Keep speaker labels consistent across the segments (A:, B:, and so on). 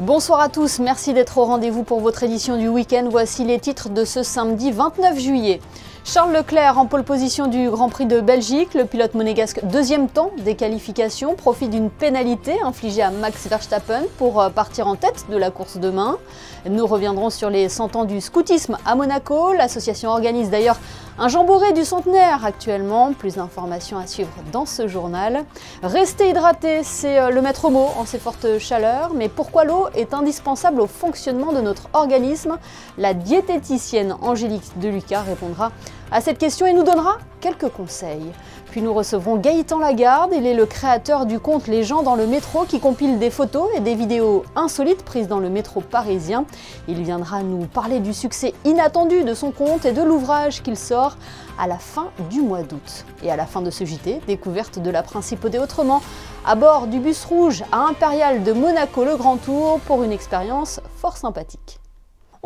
A: Bonsoir à tous, merci d'être au rendez-vous pour votre édition du week-end. Voici les titres de ce samedi 29 juillet. Charles Leclerc en pole position du Grand Prix de Belgique. Le pilote monégasque deuxième temps des qualifications profite d'une pénalité infligée à Max Verstappen pour partir en tête de la course demain. Nous reviendrons sur les 100 ans du scoutisme à Monaco. L'association organise d'ailleurs un jamboree du centenaire actuellement. Plus d'informations à suivre dans ce journal. Rester hydraté, c'est le maître mot en ces fortes chaleurs. Mais pourquoi l'eau est indispensable au fonctionnement de notre organisme? La diététicienne Angélique Deluca répondra à cette question et nous donnera quelques conseils. Puis nous recevrons Gaëtan Lagarde, il est le créateur du compte Les gens dans le métro qui compile des photos et des vidéos insolites prises dans le métro parisien. Il viendra nous parler du succès inattendu de son compte et de l'ouvrage qu'il sort à la fin du mois d'août. Et à la fin de ce JT, découverte de la Principauté autrement, à bord du bus rouge à Impérial de Monaco le Grand Tour pour une expérience fort sympathique.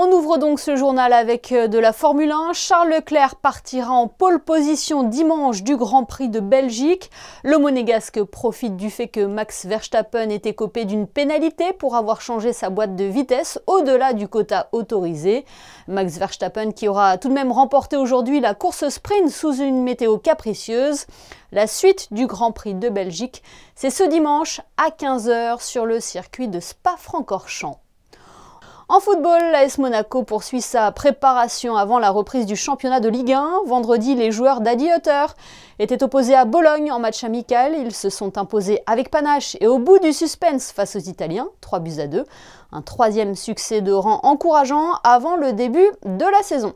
A: On ouvre donc ce journal avec de la Formule 1. Charles Leclerc partira en pole position dimanche du Grand Prix de Belgique. Le monégasque profite du fait que Max Verstappen est écopé d'une pénalité pour avoir changé sa boîte de vitesse au-delà du quota autorisé. Max Verstappen qui aura tout de même remporté aujourd'hui la course sprint sous une météo capricieuse. La suite du Grand Prix de Belgique, c'est ce dimanche à 15 h sur le circuit de Spa-Francorchamps. En football, l'AS Monaco poursuit sa préparation avant la reprise du championnat de Ligue 1. Vendredi, les joueurs d'Adi Hutter étaient opposés à Bologne en match amical. Ils se sont imposés avec panache et au bout du suspense face aux Italiens, 3-2. Un troisième succès de rang encourageant avant le début de la saison.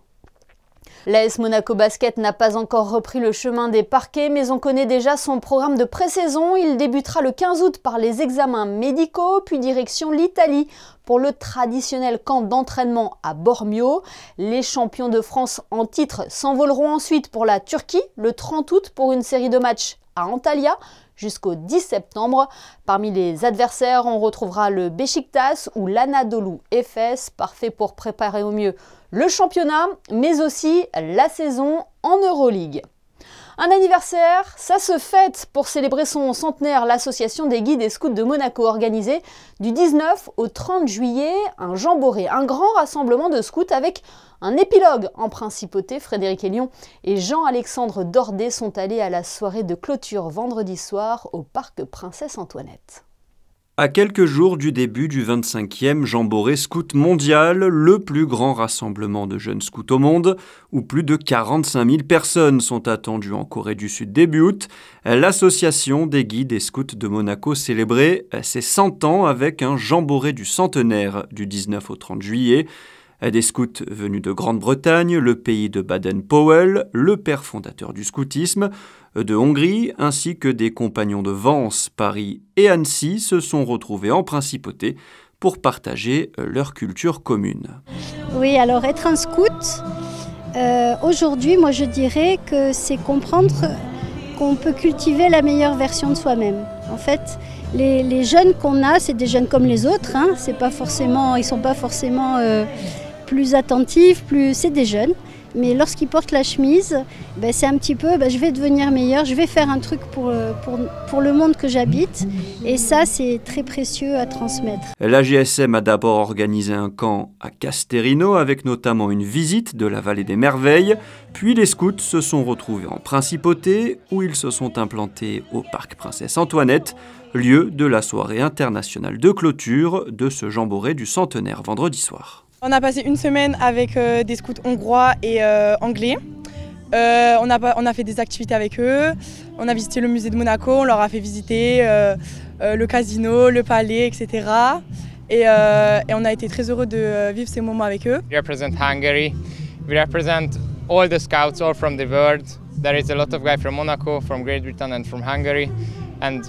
A: L'AS Monaco Basket n'a pas encore repris le chemin des parquets, mais on connaît déjà son programme de pré-saison. Il débutera le 15 août par les examens médicaux, puis direction l'Italie pour le traditionnel camp d'entraînement à Bormio. Les champions de France en titre s'envoleront ensuite pour la Turquie le 30 août pour une série de matchs à Antalya jusqu'au 10 septembre. Parmi les adversaires, on retrouvera le Beşiktaş ou l'Anadolu Efes, parfait pour préparer au mieux le championnat, mais aussi la saison en Euroleague. Un anniversaire, ça se fête pour célébrer son centenaire. L'association des guides et scouts de Monaco organisait du 19 au 30 juillet un jamboree, un grand rassemblement de scouts avec un épilogue en principauté. Frédéric Hélion et Jean-Alexandre Dordet sont allés à la soirée de clôture vendredi soir au parc Princesse Antoinette.
B: À quelques jours du début du 25e Jamboree Scout Mondial, le plus grand rassemblement de jeunes scouts au monde, où plus de 45 000 personnes sont attendues en Corée du Sud début août, l'association des guides et scouts de Monaco célébrait ses 100 ans avec un Jamboree du centenaire du 19 au 30 juillet. Des scouts venus de Grande-Bretagne, le pays de Baden-Powell, le père fondateur du scoutisme, de Hongrie, ainsi que des compagnons de Vence, Paris et Annecy se sont retrouvés en principauté pour partager leur culture commune.
C: Oui, alors être un scout, aujourd'hui, moi je dirais que c'est comprendre qu'on peut cultiver la meilleure version de soi-même. En fait, les jeunes qu'on a, c'est des jeunes comme les autres, hein, c'est pas forcément, ils sont pas forcément plus attentifs, c'est des jeunes. Mais lorsqu'ils portent la chemise, c'est un petit peu, je vais devenir meilleur, je vais faire un truc pour le monde que j'habite. Et ça, c'est très précieux à transmettre.
B: La GSM a d'abord organisé un camp à Casterino avec notamment une visite de la vallée des merveilles. Puis les scouts se sont retrouvés en principauté où ils se sont implantés au parc Princesse Antoinette, lieu de la soirée internationale de clôture de ce jamboree du centenaire vendredi soir.
D: On a passé une semaine avec des scouts hongrois et anglais. On a fait des activités avec eux. On a visité le musée de Monaco, on leur a fait visiter le casino, le palais, etc. Et on a été très heureux de vivre ces moments avec eux.
E: We represent Hungary. We represent all the scouts all from the world. There is a lot of guys from Monaco, from Great Britain and from Hungary. And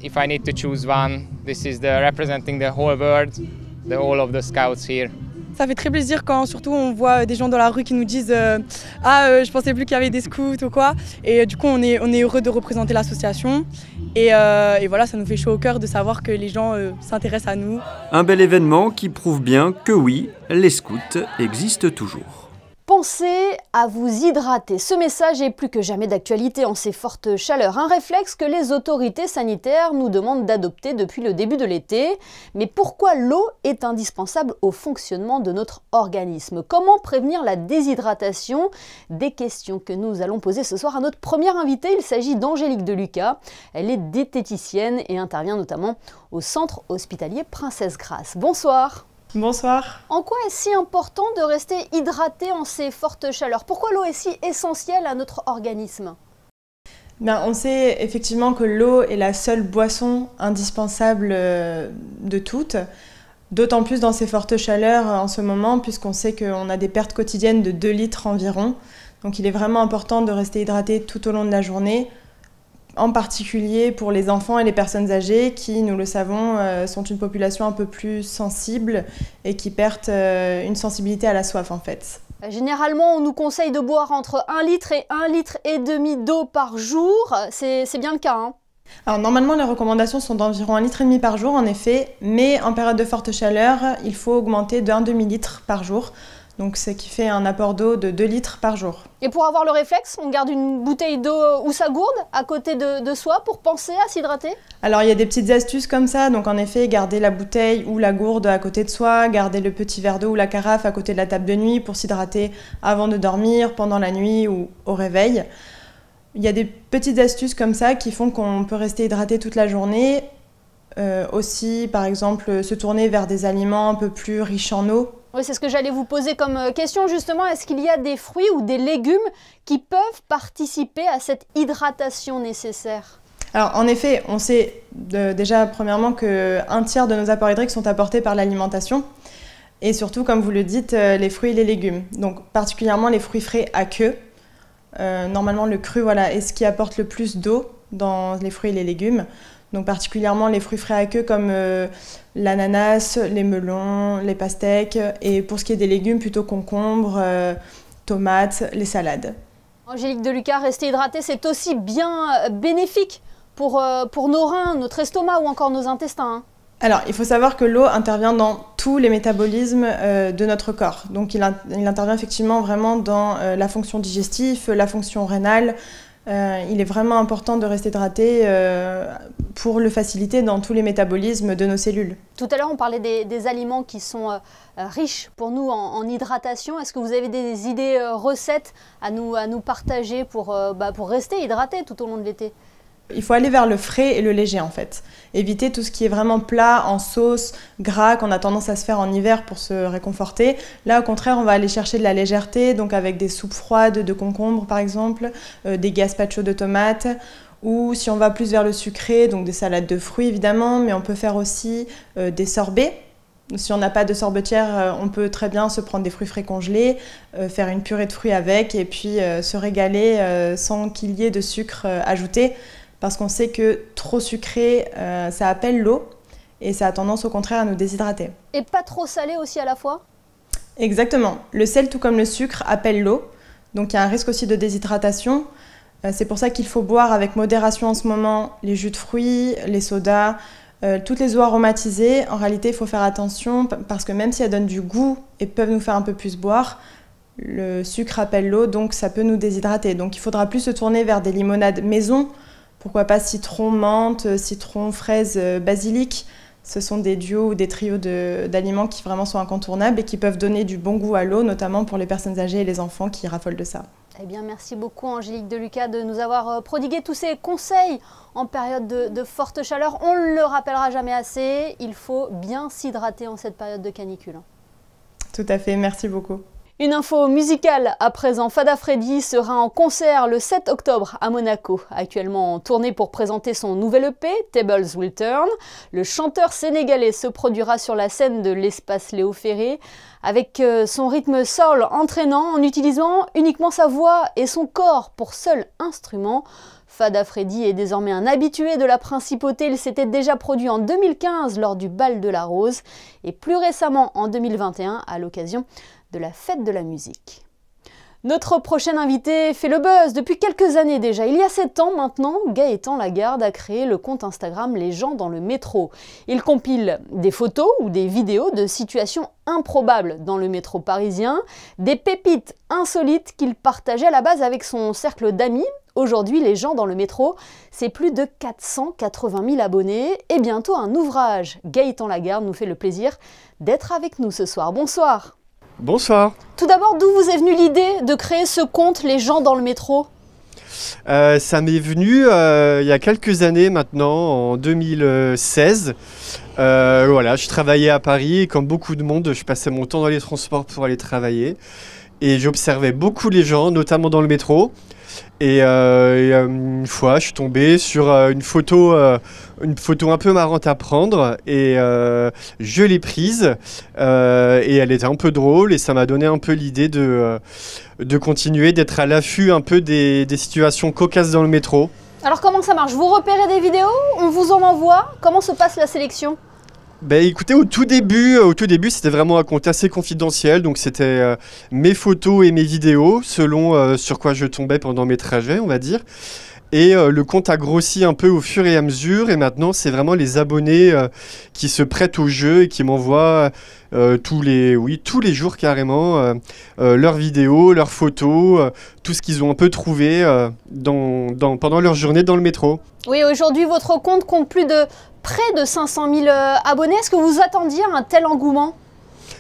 E: if I need to choose one, this is representing the whole world, the whole of the scouts here.
D: Ça fait très plaisir quand surtout on voit des gens dans la rue qui nous disent je pensais plus qu'il y avait des scouts ou quoi. Et du coup on est heureux de représenter l'association et voilà, ça nous fait chaud au cœur de savoir que les gens s'intéressent à nous.
B: Un bel événement qui prouve bien que oui, les scouts existent toujours.
A: Pensez à vous hydrater. Ce message est plus que jamais d'actualité en ces fortes chaleurs. Un réflexe que les autorités sanitaires nous demandent d'adopter depuis le début de l'été. Mais pourquoi l'eau est indispensable au fonctionnement de notre organisme? Comment prévenir la déshydratation? Des questions que nous allons poser ce soir à notre première invitée. Il s'agit d'Angélique Delucas. Elle est diététicienne et intervient notamment au centre hospitalier Princesse Grasse. Bonsoir.
D: Bonsoir.
A: En quoi est-ce si important de rester hydraté en ces fortes chaleurs? Pourquoi l'eau est si essentielle à notre organisme?
D: On sait effectivement que l'eau est la seule boisson indispensable de toutes, d'autant plus dans ces fortes chaleurs en ce moment, puisqu'on sait qu'on a des pertes quotidiennes de 2 litres environ. Donc il est vraiment important de rester hydraté tout au long de la journée, en particulier pour les enfants et les personnes âgées qui, nous le savons, sont une population un peu plus sensible et qui perdent une sensibilité à la soif en fait.
A: Généralement, on nous conseille de boire entre 1 litre et 1,5 litre d'eau par jour. C'est bien le cas, hein?
D: Alors normalement, les recommandations sont d'environ 1,5 litre par jour en effet, mais en période de forte chaleur, il faut augmenter de 1 demi-litre par jour. Donc ce qui fait un apport d'eau de 2 litres par jour.
A: Et pour avoir le réflexe, on garde une bouteille d'eau ou sa gourde à côté de soi pour penser à s'hydrater?
D: Alors il y a des petites astuces comme ça, donc en effet garder la bouteille ou la gourde à côté de soi, garder le petit verre d'eau ou la carafe à côté de la table de nuit pour s'hydrater avant de dormir, pendant la nuit ou au réveil. Il y a des petites astuces comme ça qui font qu'on peut rester hydraté toute la journée. Aussi par exemple se tourner vers des aliments un peu plus riches en eau.
A: Oui, c'est ce que j'allais vous poser comme question justement. Est-ce qu'il y a des fruits ou des légumes qui peuvent participer à cette hydratation nécessaire?
D: Alors en effet, on sait déjà premièrement qu'un tiers de nos apports hydriques sont apportés par l'alimentation. Et surtout, comme vous le dites, les fruits et les légumes. Donc particulièrement les fruits frais à queue. Normalement le cru est ce qui apporte le plus d'eau dans les fruits et les légumes. Donc particulièrement les fruits frais à queue comme l'ananas, les melons, les pastèques. Et pour ce qui est des légumes, plutôt concombres, tomates, les salades.
A: Angélique Delucas, rester hydratée, c'est aussi bien bénéfique pour nos reins, notre estomac ou encore nos intestins, hein.
D: Alors, il faut savoir que l'eau intervient dans tous les métabolismes de notre corps. Donc il intervient effectivement vraiment dans la fonction digestive, la fonction rénale. Il est vraiment important de rester hydraté pour le faciliter dans tous les métabolismes de nos cellules.
A: Tout à l'heure, on parlait des aliments qui sont riches pour nous en hydratation. Est-ce que vous avez des idées recettes à nous partager pour rester hydraté tout au long de l'été?
D: Il faut aller vers le frais et le léger en fait. Éviter tout ce qui est vraiment plat, en sauce, gras, qu'on a tendance à se faire en hiver pour se réconforter. Là au contraire, on va aller chercher de la légèreté, donc avec des soupes froides de concombres par exemple, des gazpacho de tomates, ou si on va plus vers le sucré, donc des salades de fruits évidemment, mais on peut faire aussi des sorbets. Si on n'a pas de sorbetière, on peut très bien se prendre des fruits frais congelés, faire une purée de fruits avec et puis se régaler sans qu'il y ait de sucre ajouté. Parce qu'on sait que trop sucré, ça appelle l'eau et ça a tendance au contraire à nous déshydrater.
A: Et pas trop salé aussi à la fois?
D: Exactement. Le sel, tout comme le sucre, appelle l'eau. Donc il y a un risque aussi de déshydratation. C'est pour ça qu'il faut boire avec modération en ce moment les jus de fruits, les sodas, toutes les eaux aromatisées. En réalité, il faut faire attention parce que même si elles donnent du goût et peuvent nous faire un peu plus boire, le sucre appelle l'eau, donc ça peut nous déshydrater. Donc il faudra plus se tourner vers des limonades maison. Pourquoi pas citron, menthe, citron, fraise, basilic. Ce sont des duos ou des trios d'aliments qui vraiment sont incontournables et qui peuvent donner du bon goût à l'eau, notamment pour les personnes âgées et les enfants qui raffolent de ça.
A: Eh bien, merci beaucoup Angélique Delucas de nous avoir prodigué tous ces conseils en période de forte chaleur. On ne le rappellera jamais assez, il faut bien s'hydrater en cette période de canicule.
D: Tout à fait, merci beaucoup.
A: Une info musicale à présent, Fada Freddy sera en concert le 7 octobre à Monaco. Actuellement en tournée pour présenter son nouvel EP, Tables Will Turn, le chanteur sénégalais se produira sur la scène de l'espace Léo Ferré avec son rythme soul entraînant en utilisant uniquement sa voix et son corps pour seul instrument. Fada Freddy est désormais un habitué de la principauté. Il s'était déjà produit en 2015 lors du Bal de la Rose et plus récemment en 2021 à l'occasion de la fête de la musique. Notre prochain invité fait le buzz depuis quelques années déjà. Il y a 7 ans maintenant, Gaëtan Lagarde a créé le compte Instagram Les gens dans le métro. Il compile des photos ou des vidéos de situations improbables dans le métro parisien, des pépites insolites qu'il partageait à la base avec son cercle d'amis. Aujourd'hui, Les gens dans le métro, c'est plus de 480 000 abonnés et bientôt un ouvrage. Gaëtan Lagarde nous fait le plaisir d'être avec nous ce soir. Bonsoir.
F: Bonsoir.
A: Tout d'abord, d'où vous est venue l'idée de créer ce compte Les gens dans le métro ?
F: Ça m'est venu il y a quelques années maintenant, en 2016. Voilà, je travaillais à Paris et comme beaucoup de monde, je passais mon temps dans les transports pour aller travailler. Et j'observais beaucoup les gens, notamment dans le métro. Et une fois, je suis tombé sur une photo un peu marrante à prendre et je l'ai prise et elle était un peu drôle et ça m'a donné un peu l'idée de continuer, d'être à l'affût un peu des situations cocasses dans le métro.
A: Alors comment ça marche? Vous repérez des vidéos? On vous en envoie? Comment se passe la sélection?
F: Ben écoutez, au tout début, c'était vraiment un compte assez confidentiel, donc c'était mes photos et mes vidéos, selon sur quoi je tombais pendant mes trajets, on va dire. Et le compte a grossi un peu au fur et à mesure, et maintenant c'est vraiment les abonnés qui se prêtent au jeu et qui m'envoient tous les jours carrément leurs vidéos, leurs photos, tout ce qu'ils ont un peu trouvé pendant leur journée dans le métro.
A: Oui, aujourd'hui votre compte compte près de 500 000 abonnés. Est-ce que vous attendiez un tel engouement?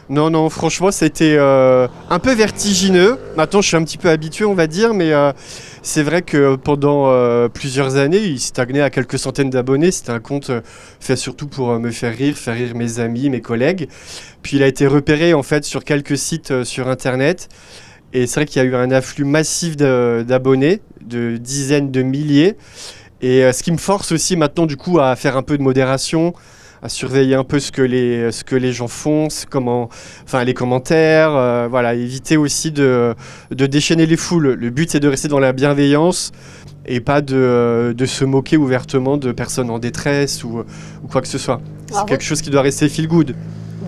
F: Non, franchement, c'était un peu vertigineux. Maintenant, je suis un petit peu habitué, on va dire, mais c'est vrai que pendant plusieurs années, il stagnait à quelques centaines d'abonnés. C'était un compte fait surtout pour me faire rire mes amis, mes collègues. Puis il a été repéré en fait sur quelques sites sur Internet. Et c'est vrai qu'il y a eu un afflux massif d'abonnés, de dizaines de milliers. Et ce qui me force aussi maintenant du coup à faire un peu de modération, à surveiller un peu ce que les gens font, les commentaires, voilà, éviter aussi de déchaîner les foules. Le but c'est de rester dans la bienveillance et pas de se moquer ouvertement de personnes en détresse ou quoi que ce soit. C'est quelque chose qui doit rester feel good.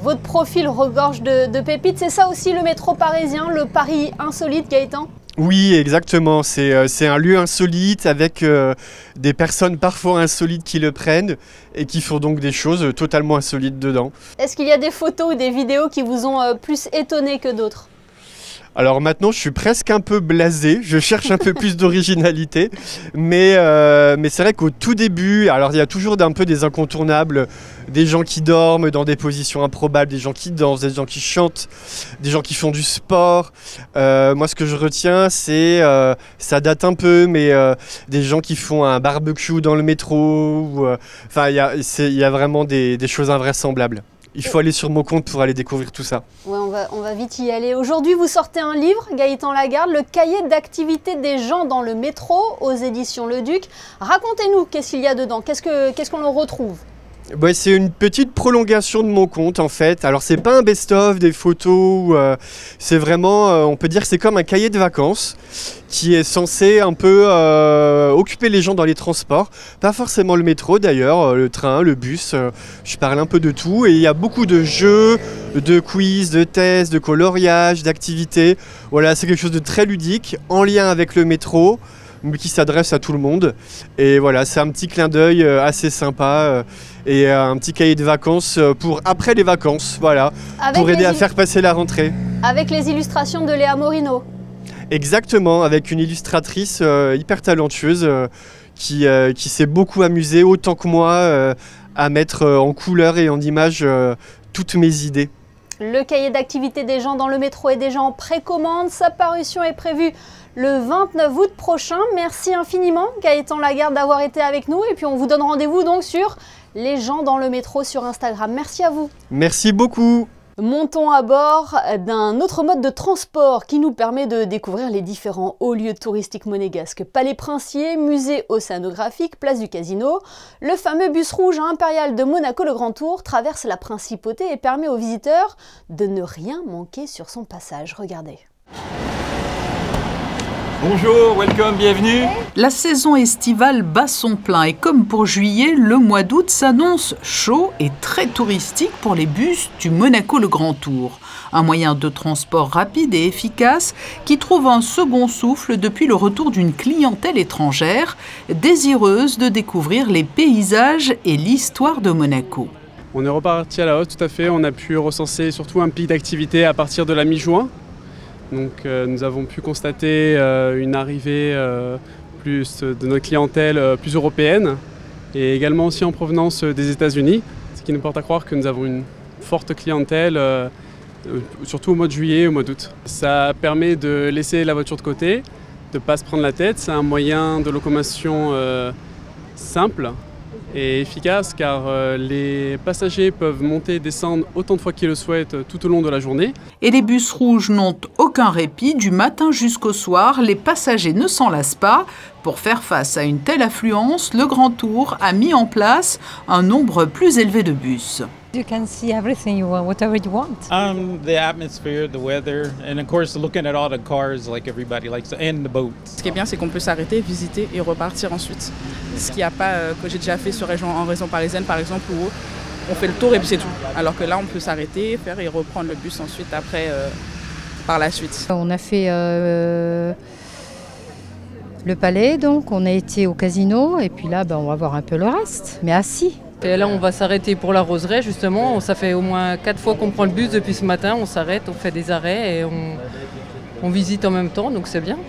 A: Votre profil regorge de pépites, c'est ça aussi le métro parisien, le Paris insolite, Gaëtan?
F: Oui, exactement. C'est un lieu insolite avec des personnes parfois insolites qui le prennent et qui font donc des choses totalement insolites dedans.
A: Est-ce qu'il y a des photos ou des vidéos qui vous ont plus étonné que d'autres?
F: Alors maintenant, je suis presque un peu blasé, je cherche un peu plus d'originalité, mais c'est vrai qu'au tout début, alors il y a toujours un peu des incontournables, des gens qui dorment dans des positions improbables, des gens qui dansent, des gens qui chantent, des gens qui font du sport. Moi, ce que je retiens, c'est, ça date un peu, mais des gens qui font un barbecue dans le métro, il y a vraiment des choses invraisemblables. Il faut aller sur mon compte pour aller découvrir tout ça.
A: Ouais, on va vite y aller. Aujourd'hui, vous sortez un livre, Gaëtan Lagarde, le cahier d'activité des gens dans le métro aux éditions Le Duc. Racontez-nous, qu'est-ce qu'il y a dedans? Qu'est-ce qu'on en retrouve?
F: Ouais, c'est une petite prolongation de mon compte en fait. Alors c'est pas un best-of des photos, c'est vraiment, on peut dire que c'est comme un cahier de vacances qui est censé un peu occuper les gens dans les transports. Pas forcément le métro d'ailleurs, le train, le bus, je parle un peu de tout. Et il y a beaucoup de jeux, de quiz, de tests, de coloriage, d'activités. Voilà, c'est quelque chose de très ludique, en lien avec le métro, mais qui s'adresse à tout le monde. Et voilà, c'est un petit clin d'œil assez sympa et un petit cahier de vacances pour après les vacances, voilà, pour aider à faire passer la rentrée.
A: Avec les illustrations de Léa Morino.
F: Exactement, avec une illustratrice hyper talentueuse qui s'est beaucoup amusée, autant que moi, à mettre en couleur et en image toutes mes idées.
A: Le cahier d'activité des gens dans le métro est déjà en précommande. Sa parution est prévue le 29 août prochain. Merci infiniment, Gaëtan Lagarde, d'avoir été avec nous. Et puis on vous donne rendez-vous donc sur Les gens dans le métro sur Instagram. Merci à vous.
F: Merci beaucoup.
A: Montons à bord d'un autre mode de transport qui nous permet de découvrir les différents hauts lieux touristiques monégasques. Palais Princier, musée océanographique, place du Casino. Le fameux bus rouge impérial de Monaco le Grand Tour traverse la principauté et permet aux visiteurs de ne rien manquer sur son passage. Regardez.
G: Bonjour, welcome, bienvenue.
H: La saison estivale bat son plein et comme pour juillet, le mois d'août s'annonce chaud et très touristique pour les bus du Monaco Le Grand Tour. Un moyen de transport rapide et efficace qui trouve un second souffle depuis le retour d'une clientèle étrangère désireuse de découvrir les paysages et l'histoire de Monaco.
I: On est reparti à la hausse tout à fait, on a pu recenser surtout un pic d'activité à partir de la mi-juin. Donc nous avons pu constater une arrivée plus de notre clientèle plus européenne et également aussi en provenance des États-Unis, ce qui nous porte à croire que nous avons une forte clientèle, surtout au mois de juillet et au mois d'août. Ça permet de laisser la voiture de côté, de ne pas se prendre la tête. C'est un moyen de locomotion simple et efficace car les passagers peuvent monter et descendre autant de fois qu'ils le souhaitent tout au long de la journée.
H: Et les bus rouges n'ont aucun répit du matin jusqu'au soir. Les passagers ne s'en lassent pas. Pour faire face à une telle affluence, le Grand Tour a mis en place un nombre plus élevé de bus.
J: You can see everything you want, whatever you want.
G: The atmosphere, the weather, and of course looking at all the cars like everybody likes, and the boats.
D: Ce qui est bien, c'est qu'on peut s'arrêter, visiter et repartir ensuite. Ce qu'il n'y a pas, que j'ai déjà fait en région parisienne par exemple, où on fait le tour et puis c'est tout. Alors que là, on peut s'arrêter, faire et reprendre le bus ensuite après, par la suite.
J: On a fait le palais, donc on a été au casino et puis là, on va voir un peu le reste, mais assis.
K: Et là, on va s'arrêter pour la roseraie, justement. Ça fait au moins 4 fois qu'on prend le bus depuis ce matin. On s'arrête, on fait des arrêts et on visite en même temps, donc c'est bien.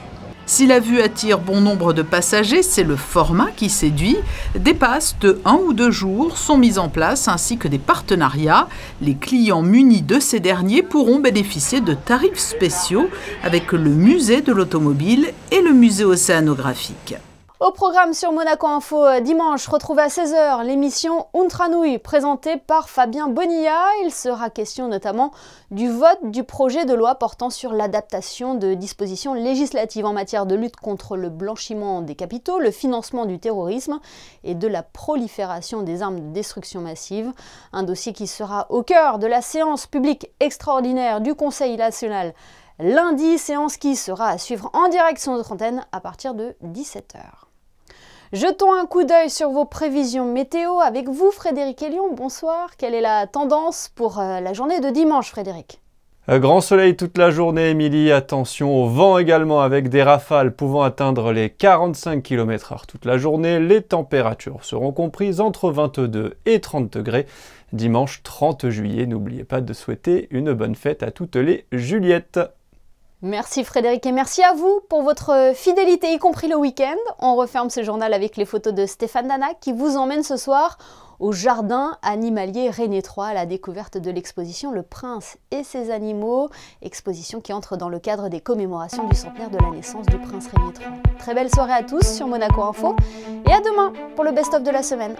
H: Si la vue attire bon nombre de passagers, c'est le format qui séduit. Des passes de 1 ou 2 jours sont mises en place ainsi que des partenariats. Les clients munis de ces derniers pourront bénéficier de tarifs spéciaux avec le musée de l'automobile et le musée océanographique.
A: Au programme sur Monaco Info dimanche, retrouvez à 16h l'émission Untranouille présentée par Fabien Bonilla. Il sera question notamment du vote du projet de loi portant sur l'adaptation de dispositions législatives en matière de lutte contre le blanchiment des capitaux, le financement du terrorisme et de la prolifération des armes de destruction massive. Un dossier qui sera au cœur de la séance publique extraordinaire du Conseil national lundi, séance qui sera à suivre en direct sur notre antenne à partir de 17h. Jetons un coup d'œil sur vos prévisions météo avec vous, Frédéric Elion. Bonsoir. Quelle est la tendance pour la journée de dimanche, Frédéric ?
B: Grand soleil toute la journée, Émilie. Attention au vent également avec des rafales pouvant atteindre les 45 km/h toute la journée. Les températures seront comprises entre 22 et 30 degrés. Dimanche 30 juillet, n'oubliez pas de souhaiter une bonne fête à toutes les Juliettes.
A: Merci Frédéric et merci à vous pour votre fidélité, y compris le week-end. On referme ce journal avec les photos de Stéphane Danac qui vous emmène ce soir au jardin animalier René III à la découverte de l'exposition Le Prince et ses animaux, exposition qui entre dans le cadre des commémorations du centenaire de la naissance du prince René III. Très belle soirée à tous sur Monaco Info et à demain pour le best-of de la semaine.